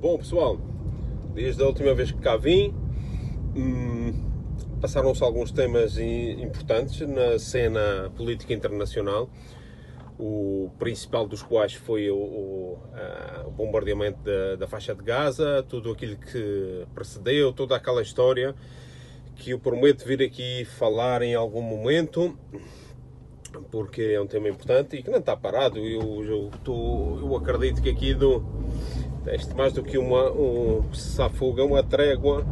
Bom pessoal, desde a última vez que cá vim, passaram-se alguns temas importantes na cena política internacional, o principal dos quais foi o bombardeamento da faixa de Gaza, tudo aquilo que precedeu, toda aquela história que eu prometo vir aqui falar em algum momento, porque é um tema importante e que não está parado. Eu acredito que aqui este mais do que um cessar-fogo, é uma trégua.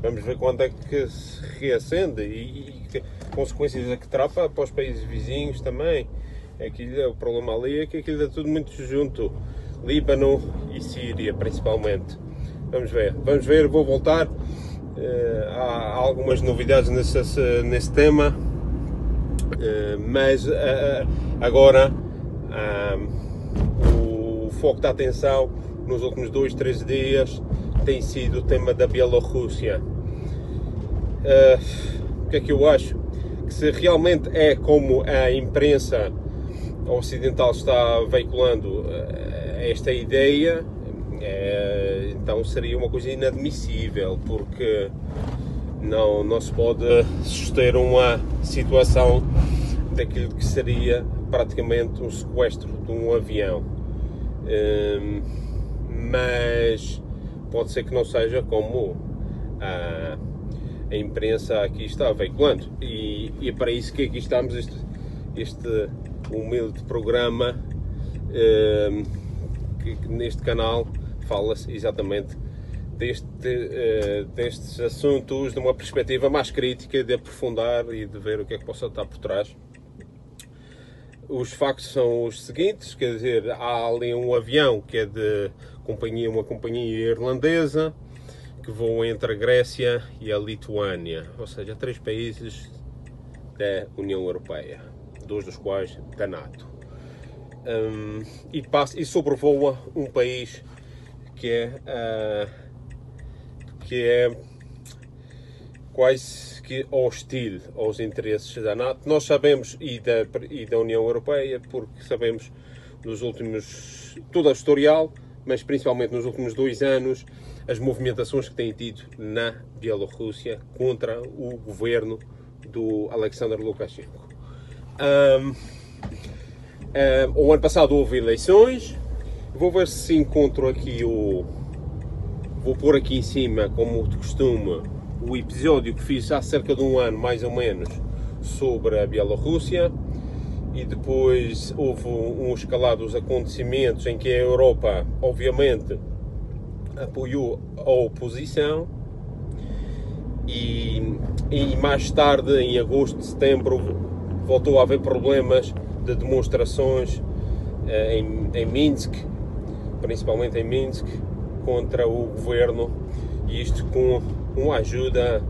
Vamos ver quando é que se reacende e que consequências é que trapa para os países vizinhos também. O problema ali é que aquilo é tudo muito junto, Líbano e Síria principalmente. Vamos ver, vou voltar. Há algumas novidades nesse tema, mas agora o foco da atenção nos últimos 2-3 dias tem sido o tema da Bielorrússia. O que é que eu acho? Que se realmente é como a imprensa ocidental está veiculando esta ideia, então seria uma coisa inadmissível, porque não se pode suster uma situação daquilo que seria praticamente um sequestro de um avião. Mas pode ser que não seja como a imprensa aqui está veiculando, e é para isso que aqui estamos, este humilde programa, que neste canal fala-se exatamente destes assuntos de uma perspectiva mais crítica, de aprofundar e de ver o que é que possa estar por trás. Os factos são os seguintes, quer dizer, há ali um avião que é de uma companhia irlandesa que voa entre a Grécia e a Lituânia, ou seja, 3 países da União Europeia, 2 dos quais da NATO, e sobrevoa um país que é quase que hostil aos interesses da NATO. Nós sabemos, e da União Europeia, porque sabemos todo o historial, mas principalmente nos últimos 2 anos, as movimentações que têm tido na Bielorrússia contra o governo do Alexander Lukashenko. O ano passado houve eleições. Vou ver se encontro aqui vou pôr aqui em cima, como de costume, o episódio que fiz há cerca de um ano, mais ou menos, sobre a Bielorrússia. E depois houve um escalado dos acontecimentos em que a Europa, obviamente, apoiou a oposição. E mais tarde, em agosto, setembro, voltou a haver problemas de demonstrações em Minsk, principalmente em Minsk, contra o governo, e isto com uma ajuda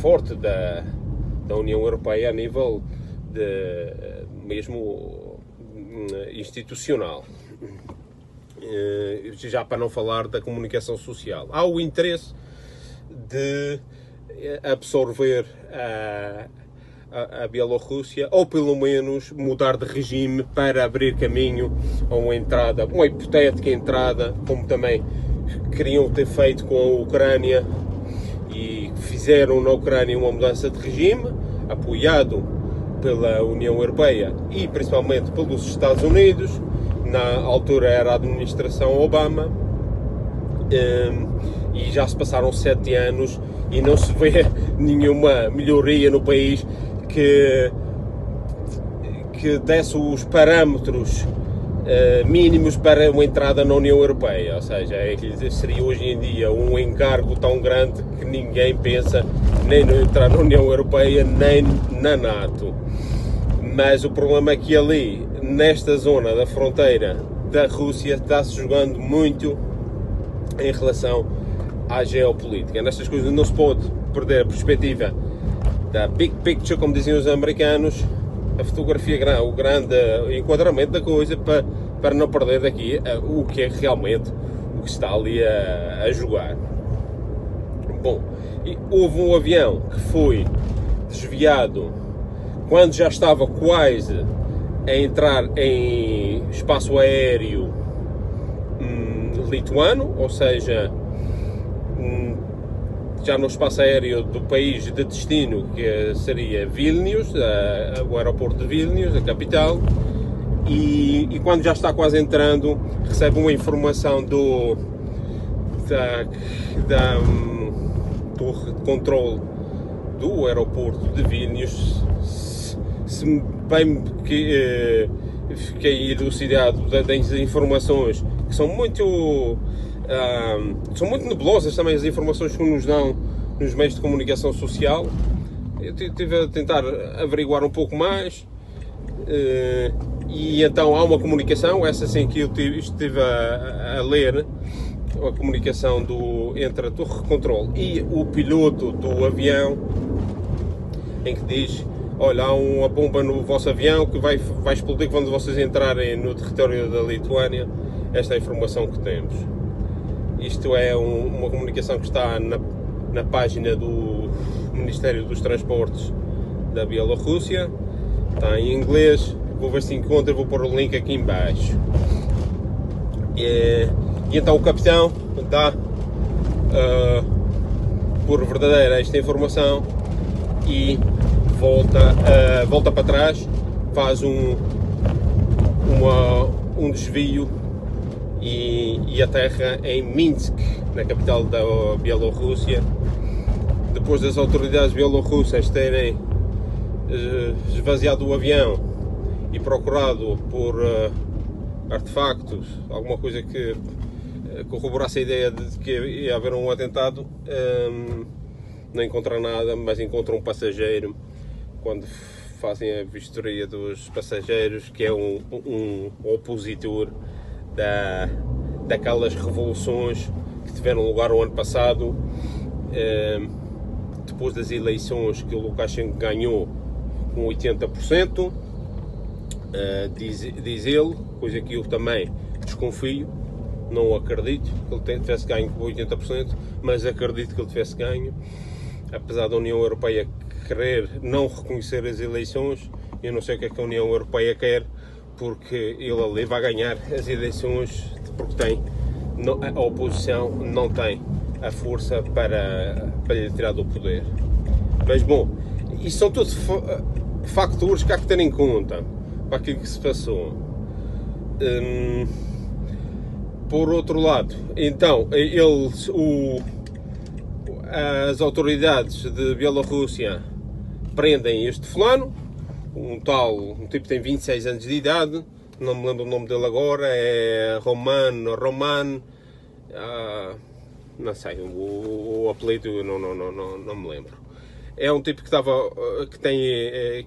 forte da União Europeia a nível mesmo institucional, já para não falar da comunicação social. Há o interesse de absorver a Bielorrússia, ou pelo menos mudar de regime para abrir caminho a uma hipotética entrada, como também queriam ter feito com a Ucrânia, e fizeram na Ucrânia uma mudança de regime, apoiado pela União Europeia e principalmente pelos Estados Unidos. Na altura era a administração Obama, e já se passaram 7 anos e não se vê nenhuma melhoria no país que desse os parâmetros mínimos para uma entrada na União Europeia. Ou seja, seria hoje em dia um encargo tão grande que ninguém pensa nem em entrar na União Europeia nem na NATO. Mas o problema é que ali, nesta zona da fronteira da Rússia, está-se jogando muito em relação à geopolítica. Nestas coisas não se pode perder a perspectiva da big picture, como diziam os americanos, a fotografia, o grande enquadramento da coisa, para não perder daqui o que é realmente o que está ali a jogar. Bom, houve um avião que foi desviado quando já estava quase a entrar em espaço aéreo lituano, ou seja, já no espaço aéreo do país de destino, que seria Vilnius, o aeroporto de Vilnius, a capital, e quando já está quase entrando, recebe uma informação da torre de controle do aeroporto de Vilnius. Se bem que fiquei elucidado das informações que são muito nebulosas também, as informações que nos dão nos meios de comunicação social. Eu estive a tentar averiguar um pouco mais, e então há uma comunicação, essa sim que eu estive a ler, a comunicação entre a torre de controle e o piloto do avião, em que diz: olha, há uma bomba no vosso avião que vai explodir quando vocês entrarem no território da Lituânia. Esta é a informação que temos. Isto é uma comunicação que está na página do Ministério dos Transportes da Bielorrússia. Está em inglês. Vou ver se encontro, vou pôr o link aqui em baixo. E então o capitão dá por verdadeira esta informação e volta para trás, faz um desvio e aterra em Minsk, na capital da Bielorrússia. Depois das autoridades bielorrussas terem esvaziado o avião e procurado por artefactos, alguma coisa que corroborasse a ideia de que ia haver um atentado, não encontram nada, mas encontram um passageiro. Quando fazem a vistoria dos passageiros, que é um opositor daquelas revoluções que tiveram lugar o ano passado, depois das eleições que o Lukashenko ganhou com 80%, diz ele, coisa que eu também desconfio, não acredito que ele tivesse ganho com 80%, mas acredito que ele tivesse ganho, apesar da União Europeia querer não reconhecer as eleições. Eu não sei o que é que a União Europeia quer, porque ele ali vai ganhar as eleições, porque a oposição não tem a força para lhe tirar do poder. Mas bom, isto são todos factores que há que ter em conta para aquilo que se passou. Por outro lado, então, as autoridades de Bielorrússia prendem este fulano, um tipo que tem 26 anos de idade, não me lembro o nome dele agora, é Roman, não sei, o apelido não me lembro. É um tipo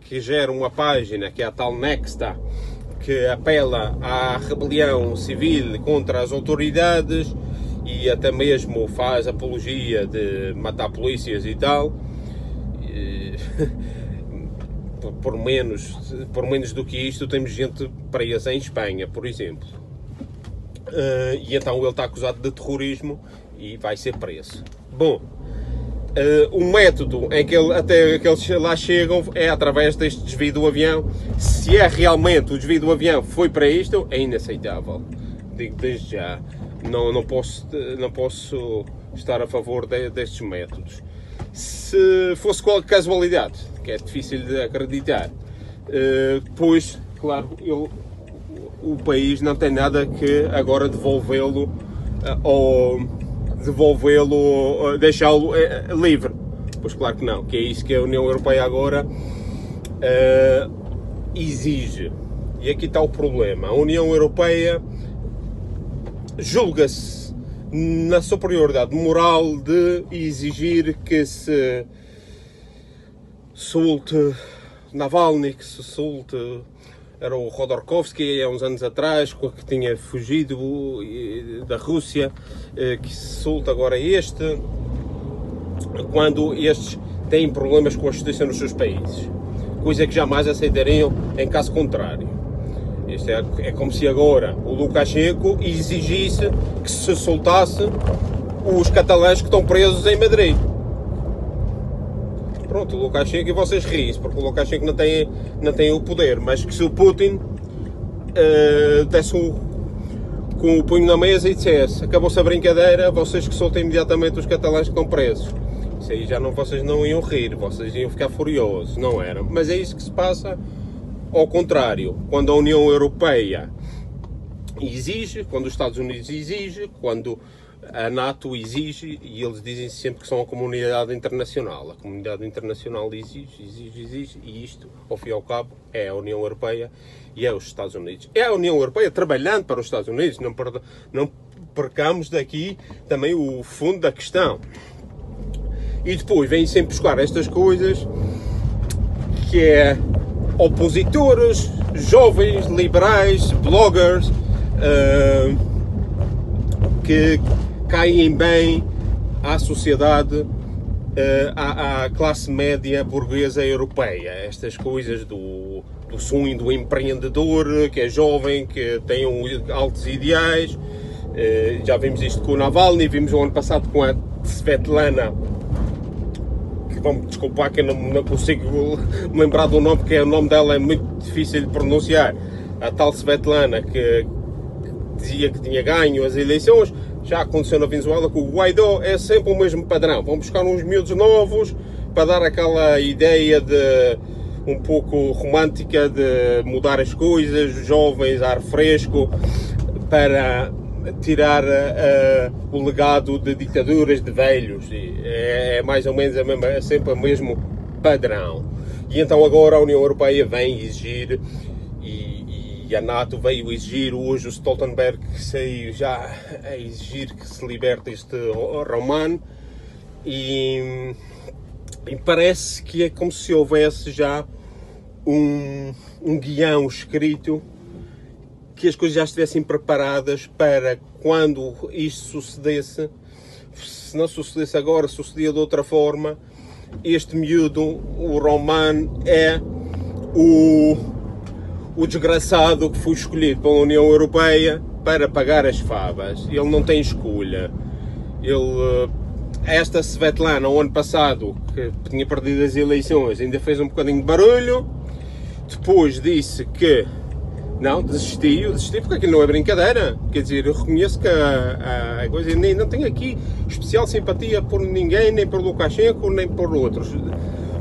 que gera uma página, que é a tal Nexta, que apela à rebelião civil contra as autoridades e até mesmo faz apologia de matar polícias e tal. Por menos do que isto, temos gente presa em Espanha, por exemplo. E então ele está acusado de terrorismo e vai ser preso. Bom, o método em que até que eles lá chegam é através deste desvio do avião. Se é realmente o desvio do avião foi para isto, é inaceitável. Digo desde já. Não posso estar a favor destes métodos. Se fosse qualquer casualidade, que é difícil de acreditar, pois, claro, o país não tem nada que agora devolvê-lo ou deixá-lo livre. Pois claro que não, que é isso que a União Europeia agora exige. E aqui está o problema. A União Europeia julga-se na superioridade moral de exigir que se solte Navalny, que se solte, era o Khodorkovsky há uns anos atrás, que tinha fugido da Rússia, que se solte agora este, quando estes têm problemas com a justiça nos seus países, coisa que jamais aceitariam em caso contrário. Isto é como se agora o Lukashenko exigisse que se soltasse os catalães que estão presos em Madrid. Pronto, o Lukashenko, e vocês riem-se, porque o Lukashenko não tem o poder, mas que se o Putin desse com o punho na mesa e dissesse: acabou-se a brincadeira, vocês que soltem imediatamente os catalães que estão presos. Isso aí já não, vocês não iam rir, vocês iam ficar furiosos, não eram. Mas é isso que se passa ao contrário. Quando a União Europeia exige, quando os Estados Unidos exigem, quando a NATO exige, e eles dizem sempre que são a comunidade internacional. A comunidade internacional exige, e isto, ao fim e ao cabo, é a União Europeia e é os Estados Unidos. É a União Europeia trabalhando para os Estados Unidos, não percamos daqui também o fundo da questão. E depois vêm sempre buscar estas coisas, que é opositores, jovens, liberais, bloggers, que caem bem à sociedade, à classe média burguesa europeia. Estas coisas do sonho do empreendedor, que é jovem, que tem altos ideais. Já vimos isto com o Navalny, vimos o ano passado com a Svetlana, que vão-me desculpar que eu não consigo me lembrar do nome, porque o nome dela é muito difícil de pronunciar. A tal Svetlana, que dizia que tinha ganho as eleições. Já aconteceu na Venezuela com o Guaidó, é sempre o mesmo padrão. Vão buscar uns miúdos novos para dar aquela ideia de um pouco romântica de mudar as coisas, jovens, ar fresco, para tirar o legado de ditaduras de velhos. É mais ou menos é sempre o mesmo padrão. E então agora a União Europeia vem exigir, e a NATO veio exigir, hoje o Stoltenberg saiu já a exigir que se liberte este Roman, e parece que é como se houvesse já um guião escrito, que as coisas já estivessem preparadas para quando isto sucedesse. Se não sucedesse agora, sucedia de outra forma. Este miúdo, o Roman, é o desgraçado que foi escolhido pela União Europeia para pagar as favas. Ele não tem escolha. Esta Svetlana, o ano passado, que tinha perdido as eleições, ainda fez um bocadinho de barulho. Depois disse que não, desistiu porque aquilo não é brincadeira. Quer dizer, eu reconheço que a coisa, nem não tenho aqui especial simpatia por ninguém, nem por Lukashenko, nem por outros.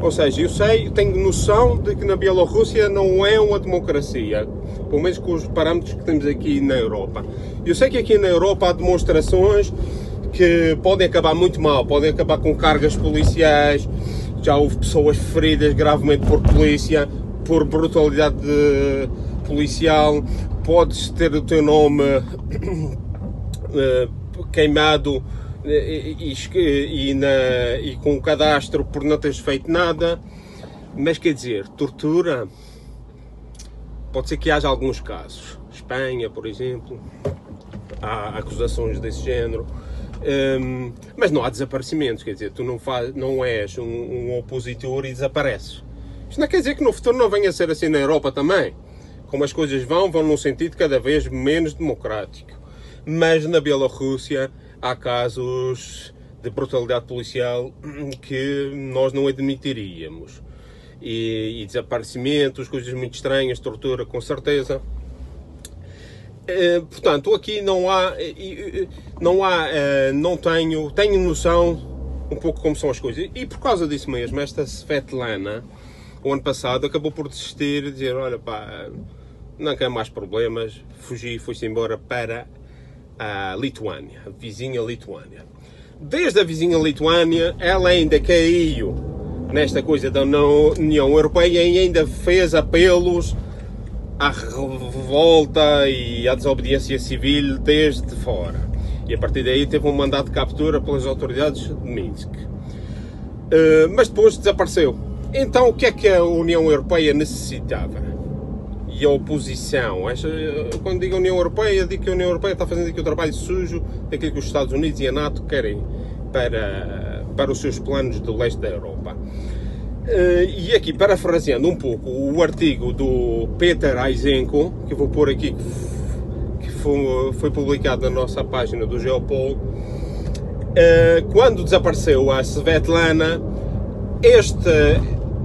Ou seja, eu tenho noção de que na Bielorrússia não é uma democracia, pelo menos com os parâmetros que temos aqui na Europa. Eu sei que aqui na Europa há demonstrações que podem acabar muito mal, podem acabar com cargas policiais, já houve pessoas feridas gravemente por polícia, por brutalidade policial, podes ter o teu nome queimado e com o cadastro por não teres feito nada. Mas quer dizer, tortura, pode ser que haja alguns casos. Espanha, por exemplo, há acusações desse género, mas não há desaparecimentos. Quer dizer, tu não és um opositor e desapareces. Isto não quer dizer que no futuro não venha a ser assim na Europa também. Como as coisas vão num sentido cada vez menos democrático. Mas na Bielorrússia há casos de brutalidade policial que nós não admitiríamos. E desaparecimentos, coisas muito estranhas, tortura com certeza. Portanto, aqui tenho noção um pouco como são as coisas. E por causa disso mesmo, esta Svetlana, o ano passado, acabou por desistir e dizer: olha pá, não quero mais problemas, foi-se embora para a Lituânia, a vizinha Lituânia. Desde a vizinha Lituânia, ela ainda caiu nesta coisa da União Europeia e ainda fez apelos à revolta e à desobediência civil desde fora. E a partir daí teve um mandato de captura pelas autoridades de Minsk. Mas depois desapareceu. Então o que é que a União Europeia necessitava? E a oposição? Quando digo União Europeia, digo que a União Europeia está fazendo aqui o trabalho sujo daquilo que os Estados Unidos e a NATO querem para os seus planos do leste da Europa. E aqui, parafraseando um pouco o artigo do Peter Eisenko, que eu vou pôr aqui, que foi publicado na nossa página do Geopol, quando desapareceu a Svetlana,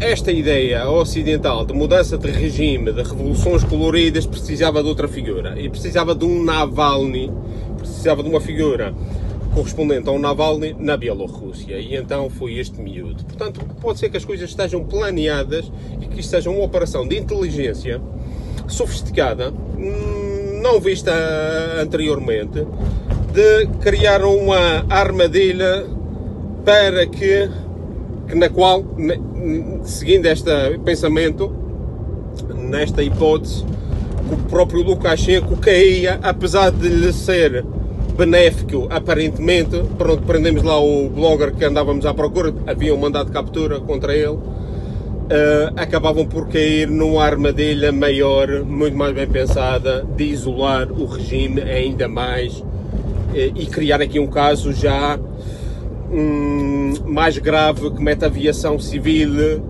esta ideia ocidental de mudança de regime, de revoluções coloridas, precisava de outra figura. E precisava de um Navalny, precisava de uma figura correspondente a um Navalny na Bielorrússia. E então foi este miúdo. Portanto, pode ser que as coisas estejam planeadas e que isto seja uma operação de inteligência sofisticada, não vista anteriormente, de criar uma armadilha para que na qual, seguindo este pensamento, nesta hipótese, o próprio Lukashenko caía, apesar de lhe ser benéfico, aparentemente. Pronto, prendemos lá o blogger que andávamos à procura, havia um mandado de captura contra ele, acabavam por cair numa armadilha maior, muito mais bem pensada, de isolar o regime ainda mais e criar aqui um caso já mais grave, que mete a aviação civil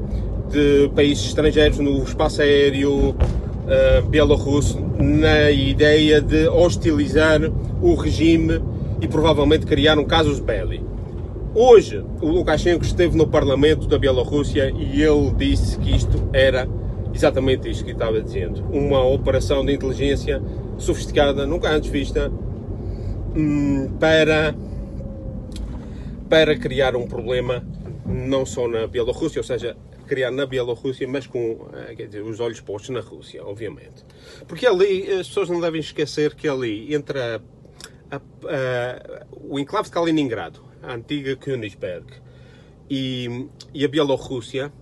de países estrangeiros no espaço aéreo bielorrusso na ideia de hostilizar o regime e provavelmente criar um casus belli. Hoje o Lukashenko esteve no Parlamento da Bielorrússia e ele disse que isto era exatamente isto que estava dizendo, uma operação de inteligência sofisticada, nunca antes vista, para criar um problema não só na Bielorrússia, ou seja, criar na Bielorrússia, mas com, quer dizer, os olhos postos na Rússia, obviamente. Porque ali, as pessoas não devem esquecer que ali, entre o enclave de Kaliningrado, a antiga Königsberg, e a Bielorrússia,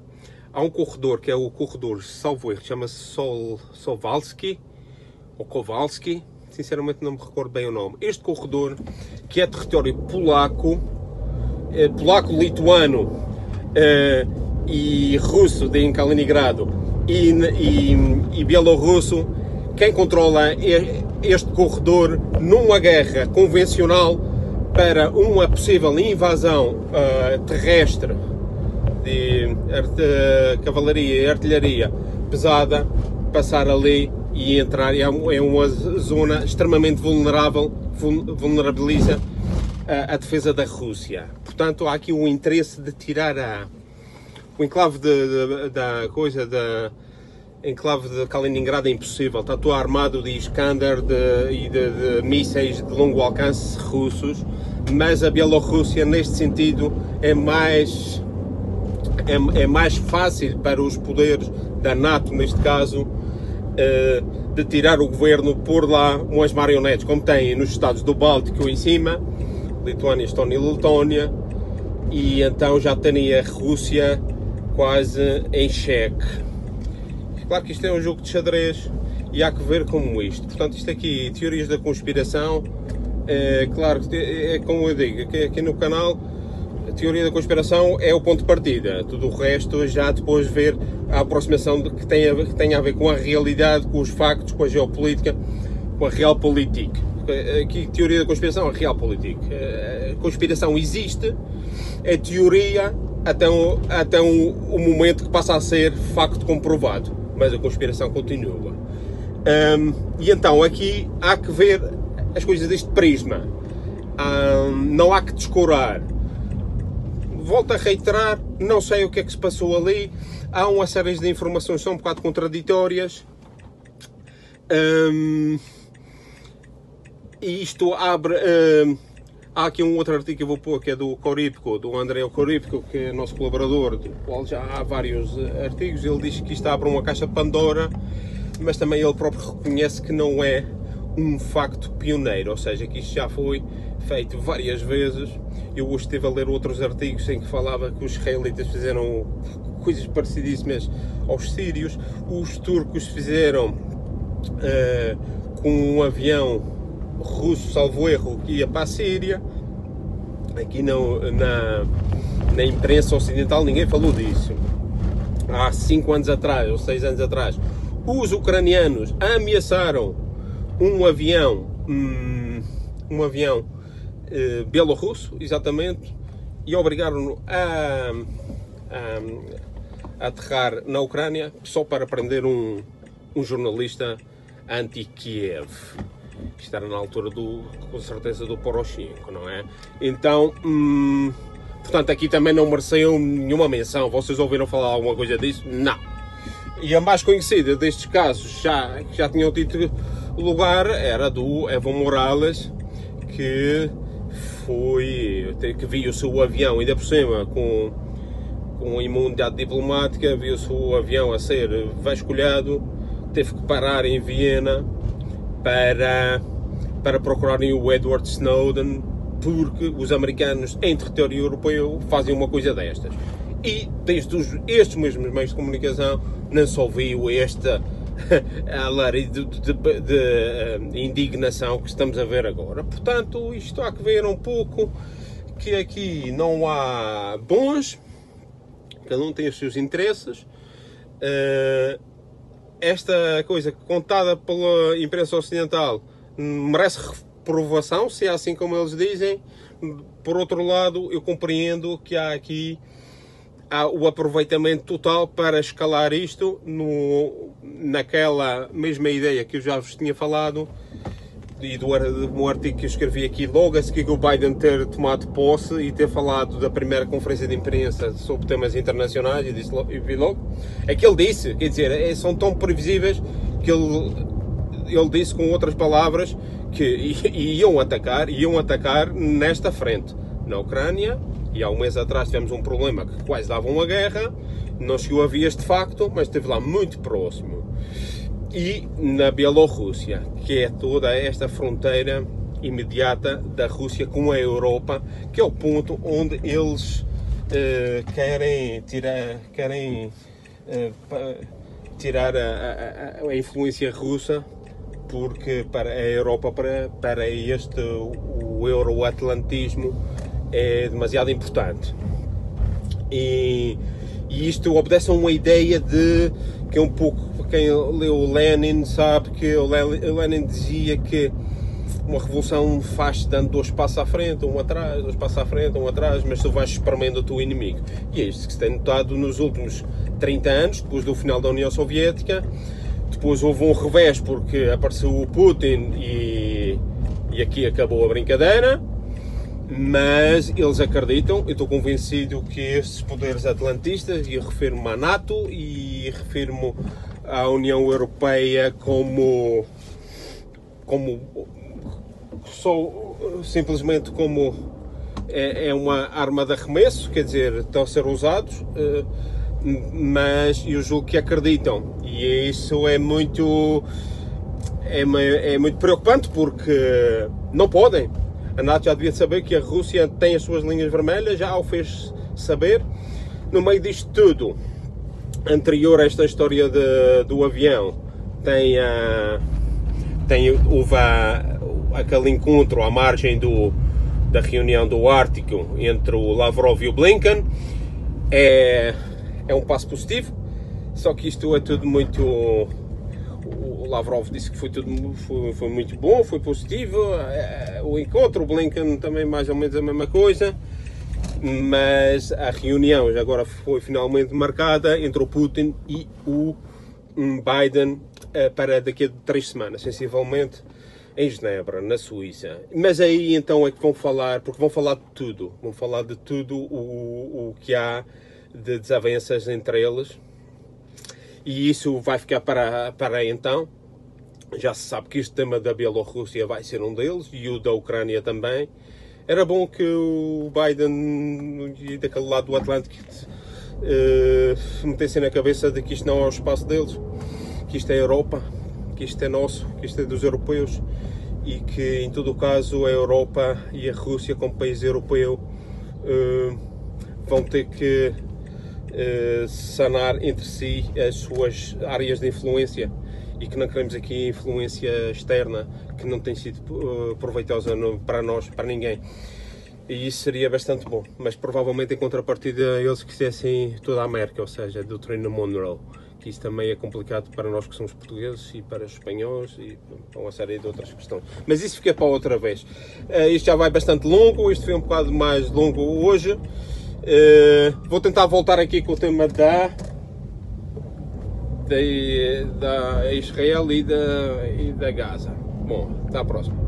há um corredor, que é o corredor, salvo erro, chama-se Sovalski, ou Kowalski, sinceramente não me recordo bem o nome. Este corredor, que é território polaco, lituano e russo em Kaliningrado e bielorrusso, quem controla este corredor numa guerra convencional para uma possível invasão terrestre de cavalaria e artilharia pesada, passar ali e entrar. É uma zona extremamente vulnerabiliza a defesa da Rússia. Portanto, há aqui um interesse de tirar o enclave enclave de Kaliningrado é impossível. Está todo armado de Iskander e de mísseis de longo alcance russos, mas a Bielorrússia, neste sentido, é mais fácil para os poderes da NATO, neste caso, de tirar o governo, pôr lá umas marionetes, como tem nos Estados do Báltico em cima, Lituânia, Estónia e Letónia, e então já tem a Rússia quase em xeque. Claro que isto é um jogo de xadrez e há que ver como isto. Portanto, isto aqui, teorias da conspiração, claro que é como eu digo, aqui no canal, a teoria da conspiração é o ponto de partida. Tudo o resto já depois ver a aproximação que tem a ver com a realidade, com os factos, com a geopolítica, com a realpolitik. Aqui, teoria da conspiração, a realpolitik. A conspiração existe, é teoria até o momento que passa a ser facto comprovado, mas a conspiração continua. E então aqui há que ver as coisas deste prisma, não há que descurar. Volto a reiterar, não sei o que é que se passou ali, há uma série de informações que são um bocado contraditórias. E isto abre... há aqui um outro artigo que eu vou pôr, que é do Korypko, do Andrei Korypko, que é nosso colaborador, do qual já há vários artigos. Ele diz que isto abre uma caixa de Pandora, mas também ele próprio reconhece que não é um facto pioneiro, ou seja, que isto já foi feito várias vezes. Eu hoje estive a ler outros artigos em que falava que os israelitas fizeram coisas parecidíssimas aos sírios, os turcos fizeram com um avião russo, salvo erro, que ia para a Síria. Aqui na imprensa ocidental ninguém falou disso. Há 5 anos atrás, ou 6 anos atrás, os ucranianos ameaçaram um avião bielorrusso, exatamente, e obrigaram-no a aterrar na Ucrânia só para prender um jornalista anti-Kiev. Isto era na altura com certeza do Poroshenko, não é? Então, Portanto, aqui também não mereceu nenhuma menção. Vocês ouviram falar alguma coisa disso? Não. E a mais conhecida destes casos, que já tinham tido lugar, era do Evo Morales, que viu o seu avião, ainda por cima, com imunidade diplomática, viu o seu avião a ser vasculhado, teve que parar em Viena para procurarem o Edward Snowden, porque os americanos em território europeu fazem uma coisa destas. E desde estes mesmos meios de comunicação não só viu esta alarido de indignação que estamos a ver agora. Portanto, isto há que ver um pouco que aqui não há bons, cada um tem os seus interesses. Esta coisa contada pela imprensa ocidental merece reprovação, se é assim como eles dizem. Por outro lado, eu compreendo que há o aproveitamento total para escalar isto naquela mesma ideia que eu já vos tinha falado e do artigo que eu escrevi aqui logo a seguir o Biden ter tomado posse e ter falado da primeira conferência de imprensa sobre temas internacionais e vi logo, é que ele disse, quer dizer, são tão previsíveis que ele disse com outras palavras que iam atacar nesta frente, na Ucrânia. E há um mês atrás tivemos um problema que quase dava uma guerra, não chegou a vias de facto, mas esteve lá muito próximo. E na Bielorrússia, que é toda esta fronteira imediata da Rússia com a Europa, que é o ponto onde eles querem tirar a influência russa, porque para a Europa, para o euroatlantismo, é demasiado importante. E isto obedece a uma ideia que é um pouco, quem leu o Lenin sabe que o Lenin dizia que uma revolução faz-se dando 2 passos à frente, 1 atrás, 2 passos à frente, 1 atrás, mas tu vais espremendo o teu inimigo. E é isto que se tem notado nos últimos 30 anos, depois do final da União Soviética. Depois houve um revés porque apareceu o Putin e aqui acabou a brincadeira. Mas eles acreditam, eu estou convencido que estes poderes atlantistas, e refiro-me à NATO e refiro-me à União Europeia simplesmente como é uma arma de arremesso, quer dizer, estão a ser usados, mas eu julgo que acreditam, e isso é muito preocupante, porque não podem. A NATO já devia saber que a Rússia tem as suas linhas vermelhas, já o fez saber. No meio disto tudo, anterior a esta história do avião, houve aquele encontro à margem da reunião do Ártico entre o Lavrov e o Blinken. É um passo positivo, só que isto é tudo muito... O Lavrov disse que foi muito bom, foi positivo, o encontro, o Blinken também mais ou menos a mesma coisa, mas a reunião agora foi finalmente marcada entre o Putin e o Biden para daqui a 3 semanas, sensivelmente, em Genebra, na Suíça. Mas aí então é que vão falar, porque vão falar de tudo o que há de desavenças entre eles. E isso vai ficar para então. Já se sabe que este tema da Bielorrússia vai ser um deles, e o da Ucrânia também. Era bom que o Biden, daquele lado do Atlântico, metessem na cabeça de que isto não é o espaço deles, que isto é a Europa, que isto é nosso, que isto é dos europeus, e que, em todo o caso, a Europa e a Rússia, como país europeu, vão ter que sanar entre si as suas áreas de influência, e que não queremos aqui influência externa que não tem sido proveitosa para nós, para ninguém. E isso seria bastante bom, mas provavelmente em contrapartida eles quisessem toda a América, ou seja, a doutrina Monroe, que isso também é complicado para nós que somos portugueses e para os espanhóis e para uma série de outras questões. Mas isso fica para outra vez. Isto já vai bastante longo, isto foi um bocado mais longo hoje. Vou tentar voltar aqui com o tema da Israel e da Gaza. Bom, até à próxima.